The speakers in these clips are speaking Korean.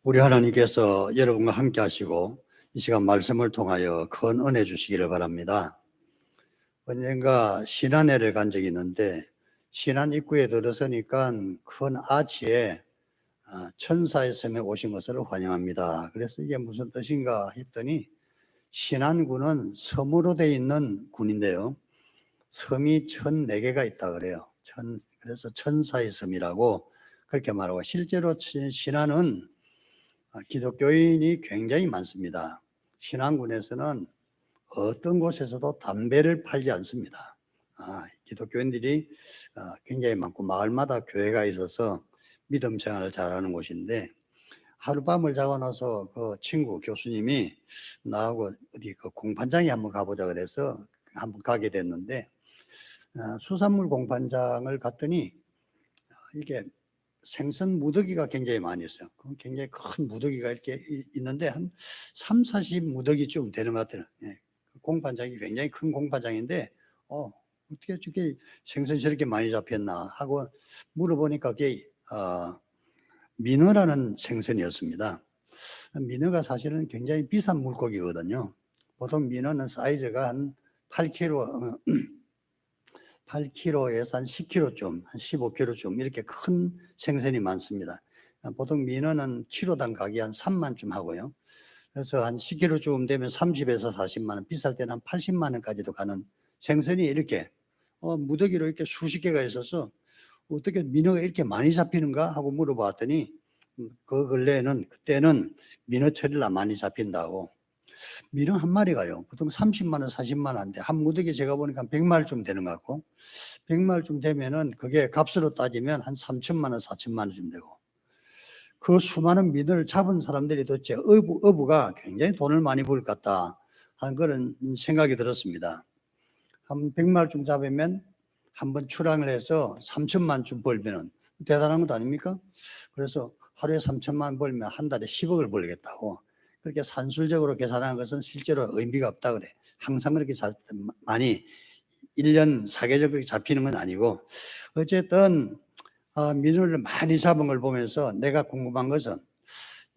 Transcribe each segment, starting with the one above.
우리 하나님께서 여러분과 함께 하시고 이 시간 말씀을 통하여 큰 은혜 주시기를 바랍니다. 언젠가 신안회를 간 적이 있는데 신안 입구에 들어서니까 큰 아치에 천사의 섬에 오신 것을 환영합니다. 그래서 이게 무슨 뜻인가 했더니 신안군은 섬으로 되어 있는 군인데요. 섬이 1004개가 있다 그래요. 그래서 천사의 섬이라고 그렇게 말하고, 실제로 신안은 기독교인이 굉장히 많습니다. 신안군에서는 어떤 곳에서도 담배를 팔지 않습니다. 기독교인들이 굉장히 많고 마을마다 교회가 있어서 믿음 생활을 잘하는 곳인데, 하룻밤을 자고 나서 그 친구 교수님이 나하고 어디 그 공판장에 한번 가보자 그래서 한번 가게 됐는데, 수산물 공판장을 갔더니 이게 생선 무더기가 굉장히 많이 있어요. 굉장히 큰 무더기가 이렇게 있는데 한 3, 40 무더기쯤 되는 것 같아요. 예. 공판장이 굉장히 큰 공판장인데 어떻게 저렇게 생선이 저렇게 많이 잡혔나 하고 물어보니까 그게 민어라는 생선이었습니다. 민어가 사실은 굉장히 비싼 물고기거든요. 보통 민어는 사이즈가 한 8kg, 8kg에서 한 10kg쯤, 한 15kg쯤 이렇게 큰 생선이 많습니다. 보통 민어는 키로당 가격이 한 3만쯤 하고요. 그래서 한 10kg쯤 되면 30에서 40만 원, 비쌀 때는 한 80만 원까지도 가는 생선이 이렇게 무더기로 이렇게 수십 개가 있어서 어떻게 민어가 이렇게 많이 잡히는가 하고 물어봤더니 그 근래에는 그때는 민어철이라 많이 잡힌다고. 민어 한 마리가요 보통 30만 원, 40만 원인데 한 무더기 제가 보니까 100마리쯤 되는 것 같고, 100마리쯤 되면은 그게 값으로 따지면 한 3천만 원, 4천만 원쯤 되고, 그 수많은 민어를 잡은 사람들이 도대체 어부가 굉장히 돈을 많이 벌 것 같다 하는 그런 생각이 들었습니다. 한 100마리쯤 잡으면 한번 출항을 해서 3천만 원쯤 벌면은 대단한 것도 아닙니까? 그래서 하루에 3천만 원 벌면 한 달에 10억을 벌겠다고 그렇게 산술적으로 계산하는 것은 실제로 의미가 없다 그래. 항상 그렇게 많이 1년 사계적으로 잡히는 건 아니고, 어쨌든 민어를 많이 잡은 걸 보면서 내가 궁금한 것은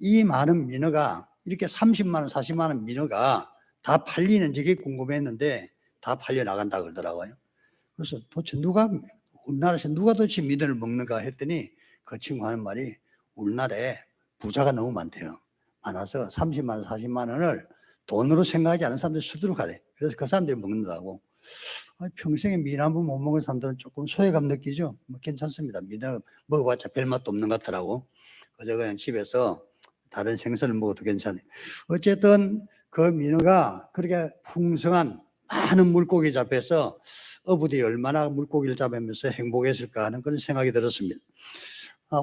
이 많은 민어가 이렇게 30만 원, 40만 원 민어가 다 팔리는지 그게 궁금했는데 다 팔려 나간다 그러더라고요. 그래서 도대체 우리나라에서 누가 도대체 민어를 먹는가 했더니 그 친구 하는 말이 우리나라에 부자가 너무 많대요. 많아서 30만 원, 40만 원을 돈으로 생각하지 않는 사람들이 수두룩하대. 그래서 그 사람들이 먹는다고. 평생에 민어 한 번 못 먹은 사람들은 조금 소외감 느끼죠. 뭐 괜찮습니다. 민어 먹어봤자 별맛도 없는 것 같더라고. 그저 그냥 집에서 다른 생선을 먹어도 괜찮아요. 어쨌든 그 민어가 그렇게 풍성한 많은 물고기 잡혀서 어부들이 얼마나 물고기를 잡으면서 행복했을까 하는 그런 생각이 들었습니다.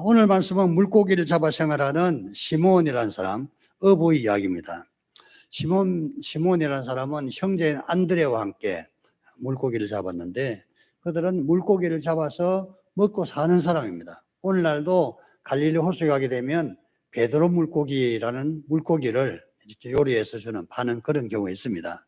오늘 말씀은 물고기를 잡아 생활하는 시몬이라는 사람, 어부의 이야기입니다. 시몬이라는 사람은 형제인 안드레와 함께 물고기를 잡았는데, 그들은 물고기를 잡아서 먹고 사는 사람입니다. 오늘날도 갈릴리 호수에 가게 되면 베드로 물고기라는 물고기를 요리해서 파는 그런 경우가 있습니다.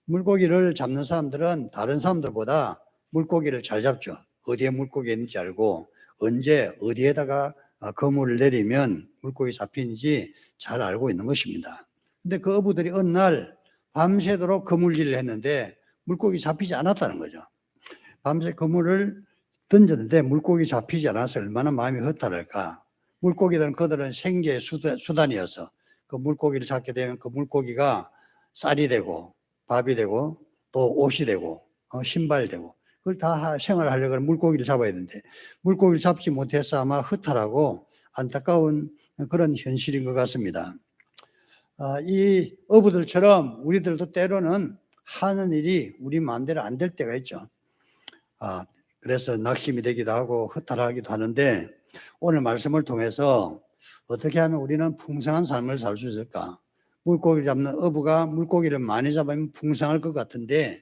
물고기를 잡는 사람들은 다른 사람들보다 물고기를 잘 잡죠. 어디에 물고기가 있는지 알고 언제 어디에다가 그물을 내리면 물고기 잡히는지 잘 알고 있는 것입니다. 근데 그 어부들이 어느 날 밤새도록 그물질을 했는데 물고기 잡히지 않았다는 거죠. 밤새 그물을 던졌는데 물고기 잡히지 않아서 얼마나 마음이 허탈할까. 그들은 생계의 수단이어서 그 물고기를 잡게 되면 그 물고기가 쌀이 되고 밥이 되고 또 옷이 되고 신발이 되고, 그걸 다 생활하려고 물고기를 잡아야 되는데 물고기를 잡지 못해서 아마 허탈하고 안타까운 그런 현실인 것 같습니다. 이 어부들처럼 우리들도 때로는 하는 일이 우리 마음대로 안 될 때가 있죠. 그래서 낙심이 되기도 하고 허탈하기도 하는데, 오늘 말씀을 통해서 어떻게 하면 우리는 풍성한 삶을 살 수 있을까? 물고기를 잡는 어부가 물고기를 많이 잡으면 풍성할 것 같은데,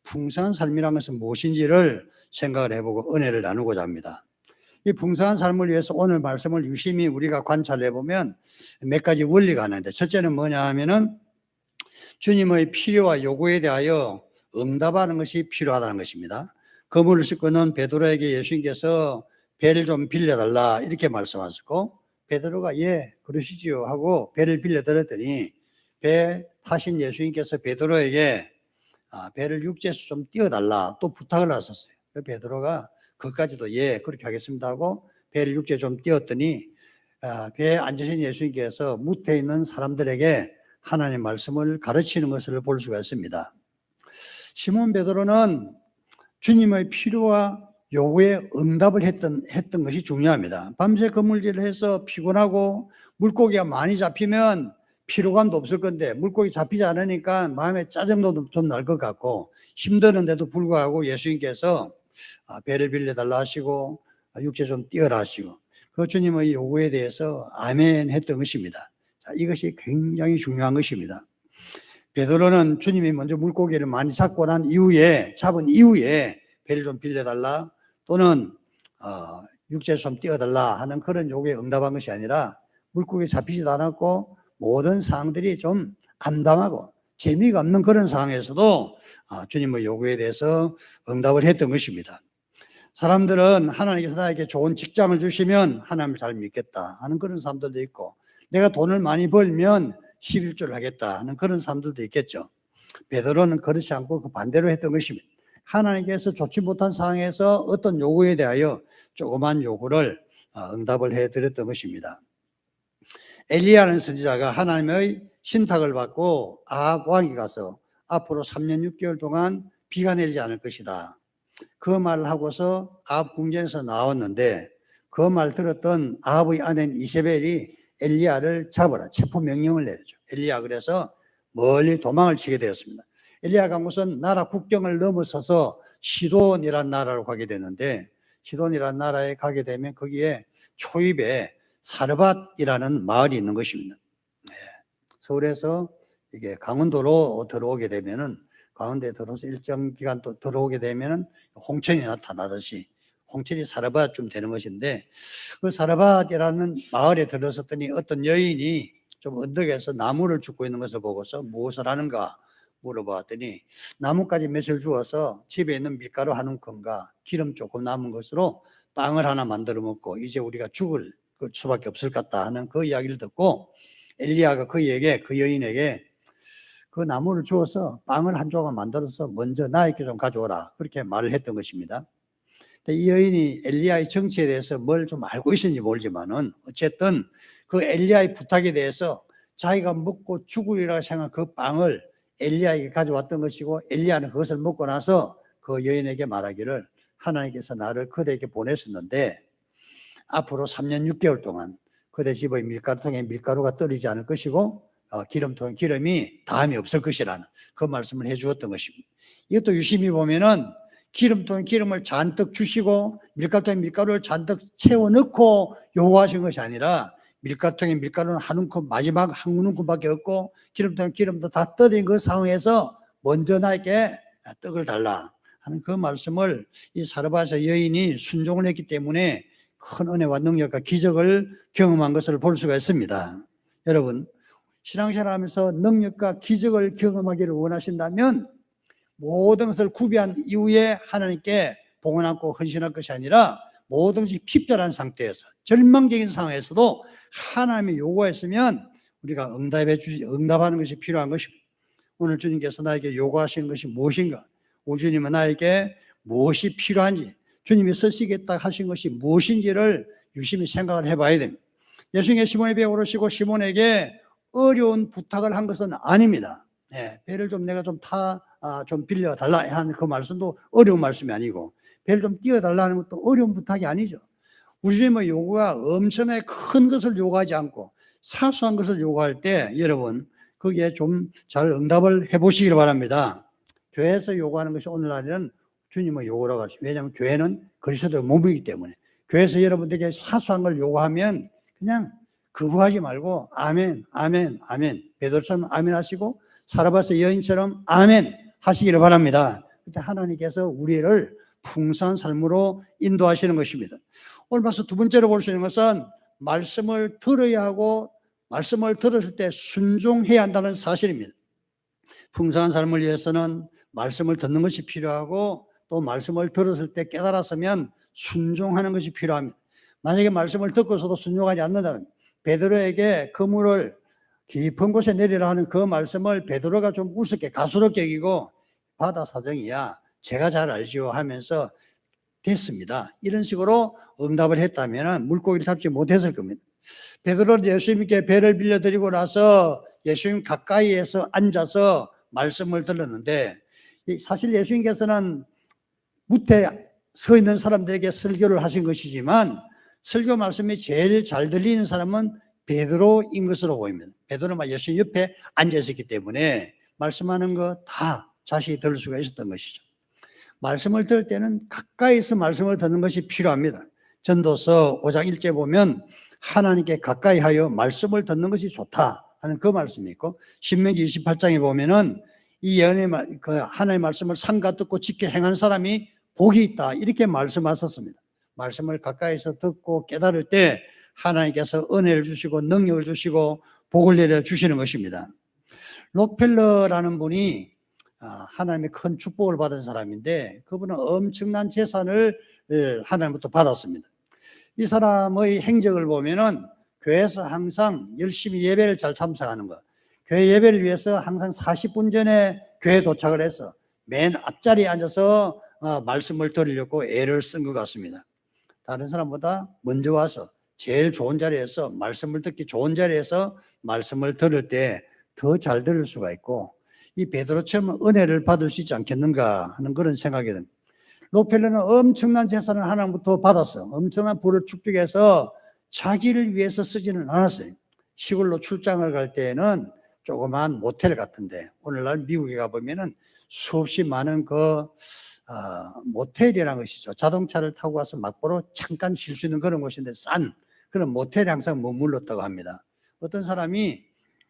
풍성한 삶이라는 것은 무엇인지를 생각을 해보고 은혜를 나누고자 합니다. 이 풍성한 삶을 위해서 오늘 말씀을 유심히 우리가 관찰해 보면 몇 가지 원리가 있는데, 첫째는 뭐냐 하면은 주님의 필요와 요구에 대하여 응답하는 것이 필요하다는 것입니다. 그물을 싣고는 베드로에게 예수님께서 배를 좀 빌려달라 이렇게 말씀하셨고, 베드로가 예 그러시지요 하고 배를 빌려들었더니 배 타신 예수님께서 베드로에게 배를 육지에서 좀 띄워달라 또 부탁을 하셨어요. 베드로가 그것까지도 예 그렇게 하겠습니다 하고 배를 육지에 좀 띄웠더니 배에 앉으신 예수님께서 무태에 있는 사람들에게 하나님의 말씀을 가르치는 것을 볼 수가 있습니다. 시몬 베드로는 주님의 필요와 요구에 응답을 했던 것이 중요합니다. 밤새 그물질을 해서 피곤하고 물고기가 많이 잡히면 피로감도 없을 건데 물고기 잡히지 않으니까 마음에 짜증도 좀 날 것 같고 힘드는데도 불구하고 예수님께서 배를 빌려달라 하시고 육지에 좀 띄어라 하시고 그 주님의 요구에 대해서 아멘 했던 것입니다. 자, 이것이 굉장히 중요한 것입니다. 베드로는 주님이 먼저 물고기를 많이 잡은 이후에 배를 좀 빌려달라 또는 육지에서 좀 띄워달라 하는 그런 요구에 응답한 것이 아니라 물고기 잡히지도 않았고 모든 상황들이 좀 암담하고 재미가 없는 그런 상황에서도 주님의 요구에 대해서 응답을 했던 것입니다. 사람들은 하나님께서 나에게 좋은 직장을 주시면 하나님을 잘 믿겠다 하는 그런 사람들도 있고 내가 돈을 많이 벌면 11조를 하겠다 하는 그런 사람들도 있겠죠. 베드로는 그렇지 않고 그 반대로 했던 것입니다. 하나님께서 좋지 못한 상황에서 어떤 요구에 대하여 조그만 요구를 응답을 해드렸던 것입니다. 엘리야는 선지자가 하나님의 신탁을 받고 아합 왕이 가서 앞으로 3년 6개월 동안 비가 내리지 않을 것이다. 그 말을 하고서 아합 궁전에서 나왔는데 그 말 들었던 아합의 아내인 이세벨이 엘리야를 잡아라 체포 명령을 내리죠. 엘리야 그래서 멀리 도망을 치게 되었습니다. 엘리야가 무슨 나라 국경을 넘어서서 시돈이라는 나라로 가게 되는데 시돈이라는 나라에 가게 되면 거기에 초입에 사르밧이라는 마을이 있는 것입니다. 서울에서 이게 강원도로 들어오게 되면은 강원도에 들어서 일정 기간 또 들어오게 되면은 홍천이 나타나듯이 홍천이 사르밧쯤 되는 것인데 그 사르밧이라는 마을에 들어섰더니 어떤 여인이 좀 언덕에서 나무를 줍고 있는 것을 보고서 무엇을 하는가 물어봤더니 나뭇가지 몇을 주어서 집에 있는 밀가루 한 움큼과 기름 조금 남은 것으로 빵을 하나 만들어 먹고 이제 우리가 죽을 수밖에 없을 것 같다 하는 그 이야기를 듣고 엘리야가 그 여인에게 그 나무를 주어서 빵을 한 조각 만들어서 먼저 나에게 좀 가져오라 그렇게 말을 했던 것입니다. 이 여인이 엘리야의 정치에 대해서 뭘 좀 알고 있었는지 모르지만은 어쨌든 그 엘리야의 부탁에 대해서 자기가 먹고 죽으리라 생각한 그 빵을 엘리야에게 가져왔던 것이고 엘리야는 그것을 먹고 나서 그 여인에게 말하기를 하나님께서 나를 그대에게 보냈었는데 앞으로 3년 6개월 동안 그대 집의 밀가루통에 밀가루가 떨어지지 않을 것이고 기름통에 기름이 다음이 없을 것이라는 그 말씀을 해 주었던 것입니다. 이것도 유심히 보면은 기름통에 기름을 잔뜩 주시고 밀가루통에 밀가루를 잔뜩 채워 넣고 요구하신 것이 아니라 밀가루통에 밀가루는 한 움큼 마지막 한 움큼밖에 없고 기름통에 기름도 다 떨어진 그 상황에서 먼저 나에게 떡을 달라 하는 그 말씀을 이 사르밧의 여인이 순종을 했기 때문에 큰 은혜와 능력과 기적을 경험한 것을 볼 수가 있습니다. 여러분 신앙생활하면서 능력과 기적을 경험하기를 원하신다면 모든 것을 구비한 이후에 하나님께 봉헌 안고 헌신할 것이 아니라 모든 것이 핍절한 상태에서 절망적인 상황에서도 하나님의 요구했으면 우리가 응답하는 것이 필요한 것입니다. 오늘 주님께서 나에게 요구하시는 것이 무엇인가? 우리 주님은 나에게 무엇이 필요한지 주님이 쓰시겠다 하신 것이 무엇인지를 유심히 생각을 해봐야 됩니다. 예수님의 시몬의 배에 오르시고 시몬에게 어려운 부탁을 한 것은 아닙니다. 배를 좀 내가 좀 빌려달라 하는 그 말씀도 어려운 말씀이 아니고 배를 좀 띄워달라 하는 것도 어려운 부탁이 아니죠. 우리 주님의 요구가 엄청나게 큰 것을 요구하지 않고 사소한 것을 요구할 때 여러분 거기에 좀 잘 응답을 해보시기를 바랍니다. 교회에서 요구하는 것이 오늘날에는 주님의 요구라고 하시죠. 왜냐하면 교회는 그리스도의 몸이기 때문에 교회에서 여러분들에게 사소한 걸 요구하면 그냥 거부하지 말고 아멘, 아멘, 아멘. 베드로처럼 아멘 하시고 사르밧의 여인처럼 아멘 하시기를 바랍니다. 그때 하나님께서 우리를 풍성한 삶으로 인도하시는 것입니다. 오늘 봐서 두 번째로 볼 수 있는 것은 말씀을 들어야 하고 말씀을 들었을 때 순종해야 한다는 사실입니다. 풍성한 삶을 위해서는 말씀을 듣는 것이 필요하고 또 말씀을 들었을 때 깨달았으면 순종하는 것이 필요합니다. 만약에 말씀을 듣고서도 순종하지 않는다면 베드로에게 그물을 깊은 곳에 내리라 하는 그 말씀을 베드로가 좀 우습게 가소롭게 여기고 바다 사정이야 제가 잘 알지요 하면서 됐습니다. 이런 식으로 응답을 했다면 물고기를 잡지 못했을 겁니다. 베드로는 예수님께 배를 빌려드리고 나서 예수님 가까이에서 앉아서 말씀을 들었는데 사실 예수님께서는 무태 서 있는 사람들에게 설교를 하신 것이지만 설교 말씀이 제일 잘 들리는 사람은 베드로인 것으로 보입니다. 베드로는 예수님 옆에 앉아 있었기 때문에 말씀하는 거 다 자세히 들을 수가 있었던 것이죠. 말씀을 들을 때는 가까이서 말씀을 듣는 것이 필요합니다. 전도서 5장 1절 보면 하나님께 가까이 하여 말씀을 듣는 것이 좋다 하는 그 말씀이 있고 신명기 28장에 보면은 이 하나님의 말씀을 삼가 듣고 지켜 행한 사람이 복이 있다 이렇게 말씀하셨습니다. 말씀을 가까이서 듣고 깨달을 때 하나님께서 은혜를 주시고 능력을 주시고 복을 내려 주시는 것입니다. 록펠러라는 분이 하나님의 큰 축복을 받은 사람인데 그분은 엄청난 재산을 하나님부터 받았습니다. 이 사람의 행적을 보면은 교회에서 항상 열심히 예배를 잘 참석하는 것, 교회 예배를 위해서 항상 40분 전에 교회에 도착을 해서 맨 앞자리에 앉아서 말씀을 들으려고 애를 쓴 것 같습니다. 다른 사람보다 먼저 와서 제일 좋은 자리에서 말씀을 듣기 좋은 자리에서 말씀을 들을 때 더 잘 들을 수가 있고 이 베드로처럼 은혜를 받을 수 있지 않겠는가 하는 그런 생각이 듭니다. 록펠러는 엄청난 재산을 하나님부터 받았어. 엄청난 부를 축적해서 자기를 위해서 쓰지는 않았어요. 시골로 출장을 갈 때에는 조그만 모텔 같은데 오늘날 미국에 가보면은 수없이 많은 모텔이라는 것이죠. 자동차를 타고 와서 막보로 잠깐 쉴 수 있는 그런 곳인데 싼 그런 모텔에 항상 머물렀다고 합니다. 어떤 사람이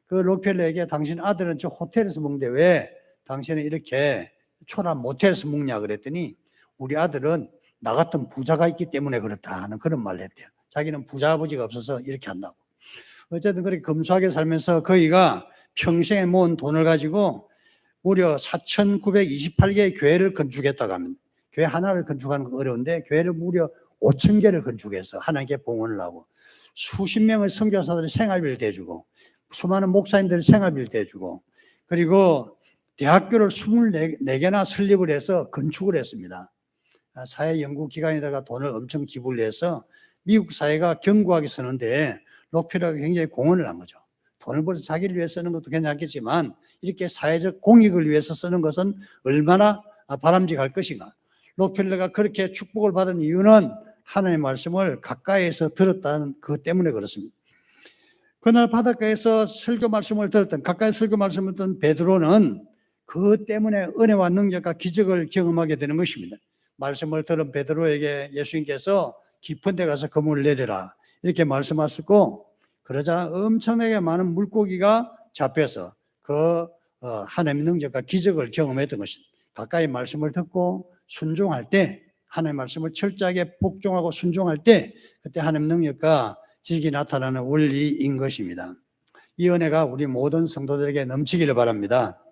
그 록펠러에게 당신 아들은 저 호텔에서 먹는데 왜 당신은 이렇게 초라 모텔에서 먹냐 그랬더니 우리 아들은 나 같은 부자가 있기 때문에 그렇다 하는 그런 말을 했대요. 자기는 부자 아버지가 없어서 이렇게 한다고. 어쨌든 그렇게 검소하게 살면서 거기가 평생에 모은 돈을 가지고 무려 4,928개의 교회를 건축했다고 합니다. 교회 하나를 건축하는 거 어려운데 교회를 무려 5,000개를 건축해서 하나님께 봉헌을 하고 수십 명의 선교사들의 생활비를 대주고 수많은 목사님들의 생활비를 대주고 그리고 대학교를 24개나 설립을 해서 건축을 했습니다. 사회연구기관에다가 돈을 엄청 기부를 해서 미국 사회가 견고하게 쓰는데 록펠러가 굉장히 공헌을 한 거죠. 돈을 벌어서 자기를 위해 쓰는 것도 괜찮겠지만 이렇게 사회적 공익을 위해서 쓰는 것은 얼마나 바람직할 것인가. 록펠러가 그렇게 축복을 받은 이유는 하나님의 말씀을 가까이에서 들었다는 그것 때문에 그렇습니다. 그날 바닷가에서 설교 말씀을 들었던 가까이 설교 말씀을 듣던 베드로는 그 때문에 은혜와 능력과 기적을 경험하게 되는 것입니다. 말씀을 들은 베드로에게 예수님께서 깊은 데 가서 그물을 내려라 이렇게 말씀하셨고 그러자 엄청나게 많은 물고기가 잡혀서 하나님의 능력과 기적을 경험했던 것입니다. 가까이 말씀을 듣고 순종할 때 하나님의 말씀을 철저하게 복종하고 순종할 때 그때 하나님의 능력과 지식이 나타나는 원리인 것입니다. 이 은혜가 우리 모든 성도들에게 넘치기를 바랍니다.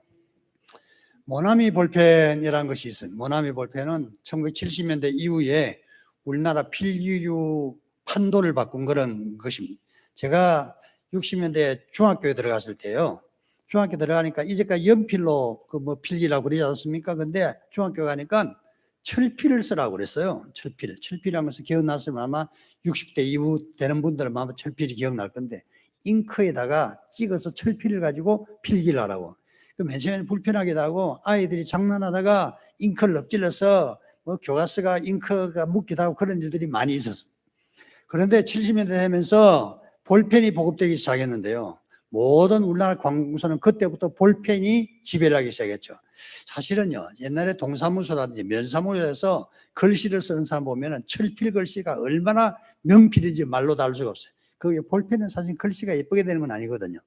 모나미 볼펜이라는 것이 있어요. 모나미 볼펜은 1970년대 이후에 우리나라 필기류 판도를 바꾼 그런 것입니다. 제가 60년대 중학교에 들어갔을 때요. 중학교 들어가니까 이제까지 연필로 필기라고 그러지 않습니까? 근데 중학교 가니까 철필을 쓰라고 그랬어요. 철필이라는 것을 기억났으면 아마 60대 이후 되는 분들은 아마 철필이 기억날 건데 잉크에다가 찍어서 철필을 가지고 필기를 하라고. 맨 처음에는 불편하기도 하고 아이들이 장난하다가 잉크를 엎질러서 교과서가 잉크가 묻기도 하고 그런 일들이 많이 있었습니다. 그런데 70년대 되면서 볼펜이 보급되기 시작했는데요. 모든 우리나라 관공서는 그때부터 볼펜이 지배를 하기 시작했죠. 사실은요, 옛날에 동사무소라든지 면사무소에서 글씨를 쓰는 사람 보면은 철필 글씨가 얼마나 명필인지 말로 다룰 수가 없어요. 그 볼펜은 사실 글씨가 예쁘게 되는 건 아니거든요.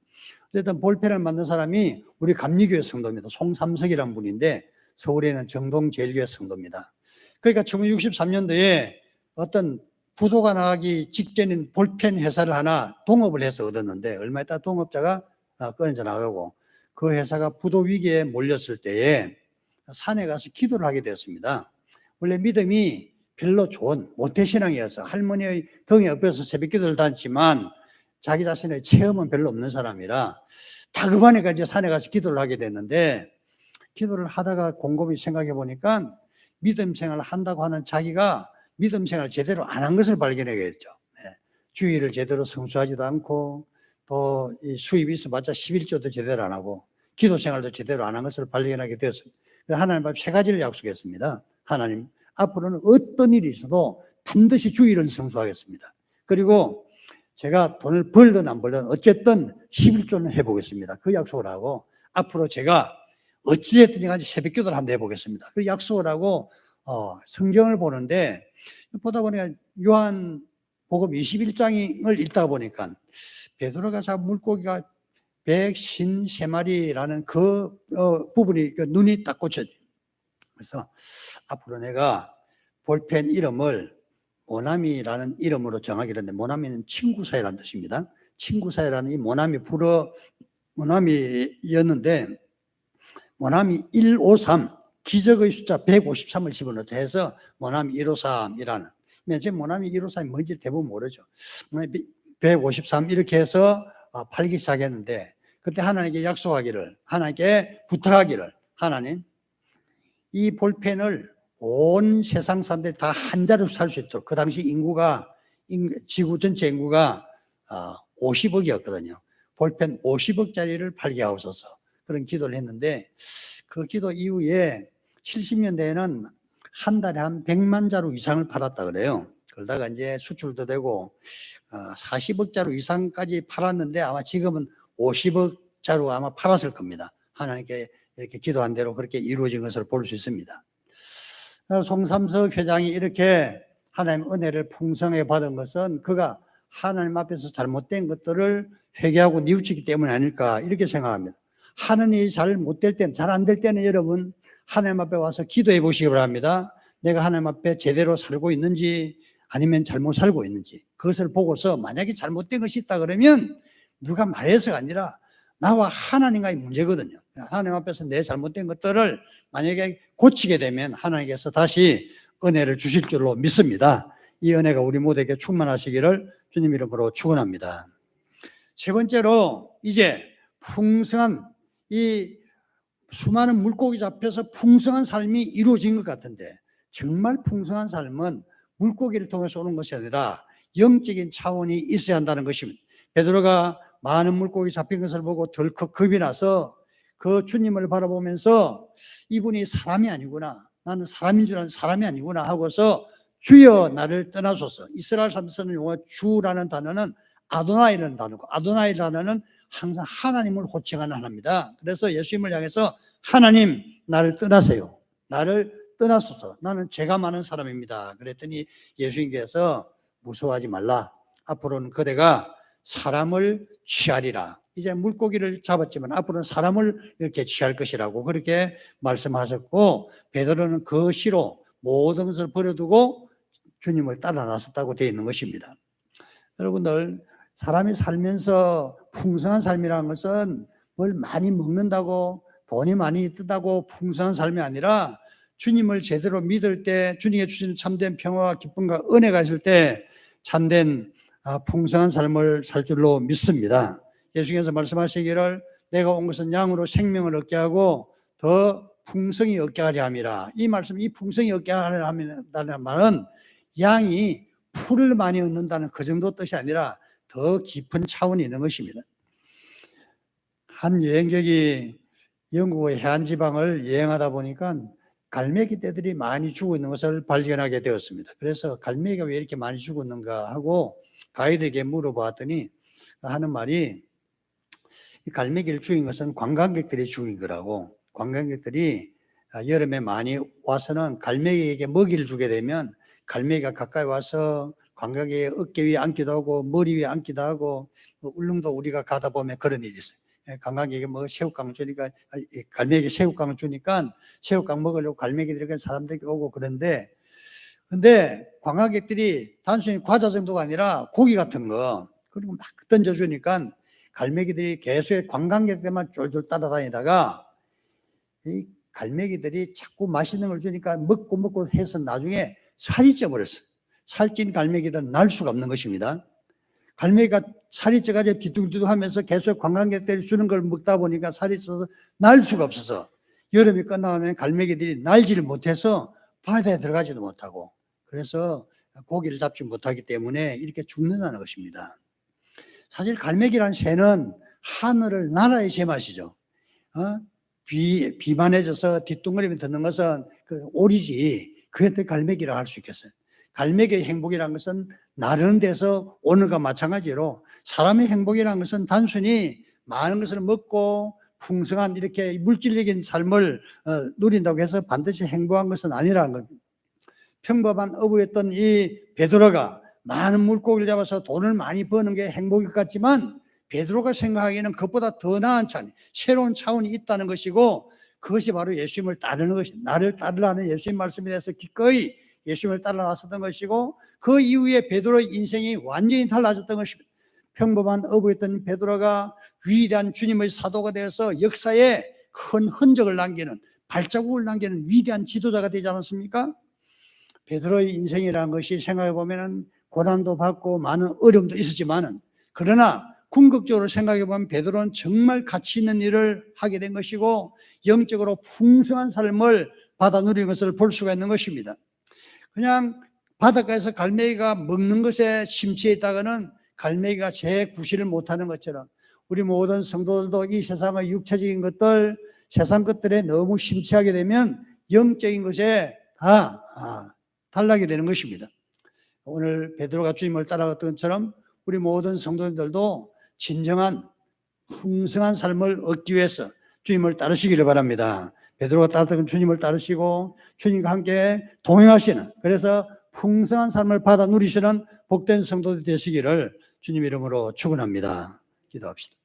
어쨌든 볼펜을 만든 사람이 우리 감리교회 성도입니다. 송삼석이라는 분인데 서울에 있는 정동제일교회 성도입니다. 그러니까 1963년도에 어떤 부도가 나기 직전인 볼펜 회사를 하나 동업을 해서 얻었는데 얼마 있다 동업자가 끊어져 나가고 그 회사가 부도 위기에 몰렸을 때에 산에 가서 기도를 하게 되었습니다. 원래 믿음이 별로 좋은 모태신앙이어서 할머니의 등에 업혀서 새벽기도를 다녔지만 자기 자신의 체험은 별로 없는 사람이라 다급하니까 이제 산에 가서 기도를 하게 됐는데, 기도를 하다가 곰곰이 생각해 보니까 믿음 생활을 한다고 하는 자기가 믿음 생활을 제대로 안 한 것을 발견하게 됐죠. 네. 주의를 제대로 성수하지도 않고, 또 이 수입이 있어봤자 11조도 제대로 안 하고, 기도 생활도 제대로 안 한 것을 발견하게 되었습니다. 하나님 앞에 세 가지를 약속했습니다. 하나님, 앞으로는 어떤 일이 있어도 반드시 주의를 성수하겠습니다. 그리고 제가 돈을 벌든 안 벌든 어쨌든 11조는 해보겠습니다. 그 약속을 하고, 앞으로 제가 어찌됐든 간에 새벽 기도를 한번 해보겠습니다. 그 약속을 하고 성경을 보는데, 보다 보니까 요한복음 21장을 읽다 보니까 베드로가 잡은 물고기가 153마리라는 그 부분이 눈이 딱 꽂혀요. 그래서 앞으로 내가 볼펜 이름을 모나미라는 이름으로 정하기로 했는데, 모나미는 친구 사이라는 뜻입니다. 친구 사이라는 이 모나미였는데, 모나미 153, 기적의 숫자 153을 집어넣어서 해서 모나미 153이라는, 지금 모나미 153이 뭔지 대부분 모르죠. 153 이렇게 해서 팔기 시작했는데, 그때 하나님께 약속하기를, 하나님께 부탁하기를, 하나님, 이 볼펜을 온 세상 사람들이 다 한 자리로 살 수 있도록, 그 당시 지구 전체 인구가 50억이었거든요. 볼펜 50억짜리를 팔게 하옵소서, 그런 기도를 했는데, 그 기도 이후에 70년대에는 한 달에 한 100만 자루 이상을 팔았다 그래요. 그러다가 이제 수출도 되고 40억 자루 이상까지 팔았는데, 아마 지금은 50억 자루 아마 팔았을 겁니다. 하나님께 이렇게 기도한 대로 그렇게 이루어진 것을 볼 수 있습니다. 송삼석 회장이 이렇게 하나님 은혜를 풍성하게 받은 것은 그가 하나님 앞에서 잘못된 것들을 회개하고 뉘우치기 때문이 아닐까, 이렇게 생각합니다. 하는 일이 잘 못될 때는, 잘 안 될 때는 여러분 하나님 앞에 와서 기도해 보시기 바랍니다. 내가 하나님 앞에 제대로 살고 있는지 아니면 잘못 살고 있는지, 그것을 보고서 만약에 잘못된 것이 있다 그러면 누가 말해서가 아니라 나와 하나님과의 문제거든요. 하나님 앞에서 내 잘못된 것들을 만약에 고치게 되면 하나님께서 다시 은혜를 주실 줄로 믿습니다. 이 은혜가 우리 모두에게 충만하시기를 주님 이름으로 축원합니다. 세 번째로, 이제 풍성한, 이 수많은 물고기 잡혀서 풍성한 삶이 이루어진 것 같은데, 정말 풍성한 삶은 물고기를 통해서 오는 것이 아니라 영적인 차원이 있어야 한다는 것입니다. 베드로가 많은 물고기 잡힌 것을 보고 덜컥 겁이 나서 그 주님을 바라보면서 이분이 사람이 아니구나, 나는 사람인 줄 아는 사람이 아니구나 하고서 주여 나를 떠나소서. 이스라엘 사람들 쓰는 용어 주라는 단어는 아도나이라는 단어고, 아도나이 단어는 항상 하나님을 호칭하는 하나입니다. 그래서 예수님을 향해서 하나님 나를 떠나세요, 나를 떠나소서, 나는 죄가 많은 사람입니다. 그랬더니 예수님께서 무서워하지 말라, 앞으로는 그대가 사람을 취하리라. 이제 물고기를 잡았지만 앞으로는 사람을 이렇게 취할 것이라고 그렇게 말씀하셨고, 베드로는 그 시로 모든 것을 버려두고 주님을 따라 나섰다고 되어 있는 것입니다. 여러분들, 사람이 살면서 풍성한 삶이라는 것은 뭘 많이 먹는다고, 돈이 많이 뜬다고 풍성한 삶이 아니라, 주님을 제대로 믿을 때, 주님이 주시는 참된 평화와 기쁨과 은혜가 있을 때 참된 풍성한 삶을 살 줄로 믿습니다. 예수께서 말씀하시기를 내가 온 것은 양으로 생명을 얻게 하고 더 풍성히 얻게 하려 함이라. 이 말씀, 이 풍성히 얻게 하려 함이라는 말은 양이 풀을 많이 얻는다는 그 정도 뜻이 아니라 더 깊은 차원이 있는 것입니다. 한 여행객이 영국의 해안 지방을 여행하다 보니까 갈매기 떼들이 많이 죽어 있는 것을 발견하게 되었습니다. 그래서 갈매기가 왜 이렇게 많이 죽었는가 하고 가이드에게 물어봤더니 하는 말이, 이 갈매기를 죽인 것은 관광객들이 죽인 거라고. 관광객들이 여름에 많이 와서는 갈매기에게 먹이를 주게 되면 갈매기가 가까이 와서 관광객의 어깨 위에 앉기도 하고 머리 위에 앉기도 하고, 울릉도 우리가 가다 보면 그런 일이 있어요. 관광객에게 뭐 새우깡을 주니까, 갈매기에게 새우깡을 주니까 새우깡 먹으려고 갈매기들이 사람들이 오고 그런데, 근데 관광객들이 단순히 과자 정도가 아니라 고기 같은 거 그리고 막 던져주니까 갈매기들이 계속 관광객들만 쫄쫄 따라다니다가 이 갈매기들이 자꾸 맛있는 걸 주니까 먹고 해서 나중에 살이 쪄버렸어요. 살찐 갈매기들은 날 수가 없는 것입니다. 갈매기가 살이 쪄가지고 뒤뚱뒤뚱 하면서 계속 관광객들이 주는 걸 먹다 보니까 살이 쪄서 날 수가 없어서 여름이 끝나면 갈매기들이 날지를 못해서 바다에 들어가지도 못하고 그래서 고기를 잡지 못하기 때문에 이렇게 죽는다는 것입니다. 사실 갈매기란 새는 하늘을 날아야 제맛이죠. 비만해져서 뒷둥거리며 듣는 것은 그 오리지. 그래도 갈매기라 할 수 있겠어요. 갈매기의 행복이라는 것은 나르는 데서 오늘과 마찬가지로 사람의 행복이라는 것은 단순히 많은 것을 먹고 풍성한 이렇게 물질적인 삶을 누린다고 해서 반드시 행복한 것은 아니라는 겁니다. 평범한 어부였던 이 베드로가 많은 물고기를 잡아서 돈을 많이 버는 게 행복일 것 같지만 베드로가 생각하기에는 그것보다 더 나은 차원, 새로운 차원이 있다는 것이고 그것이 바로 예수님을 따르는 것이 나를 따르라는 예수님 말씀에 대해서 기꺼이 예수님을 따라 나섰던 것이고 그 이후에 베드로의 인생이 완전히 달라졌던 것입니다. 평범한 어부였던 베드로가 위대한 주님의 사도가 되어서 역사에 큰 흔적을 남기는 발자국을 남기는 위대한 지도자가 되지 않았습니까? 베드로의 인생이라는 것이 생각해 보면 고난도 받고 많은 어려움도 있었지만은 그러나 궁극적으로 생각해 보면 베드로는 정말 가치 있는 일을 하게 된 것이고 영적으로 풍성한 삶을 받아 누리는 것을 볼 수가 있는 것입니다. 그냥 바닷가에서 갈매기가 먹는 것에 심취해 있다가는 갈매기가 제 구실을 못하는 것처럼 우리 모든 성도들도 이 세상의 육체적인 것들, 세상 것들에 너무 심취하게 되면 영적인 것에 다 탈락이 되는 것입니다. 오늘 베드로가 주님을 따라갔던 것처럼 우리 모든 성도들도 진정한 풍성한 삶을 얻기 위해서 주님을 따르시기를 바랍니다. 베드로가 따랐던 주님을 따르시고 주님과 함께 동행하시는 그래서 풍성한 삶을 받아 누리시는 복된 성도들 되시기를 주님 이름으로 축원합니다. 기도합시다.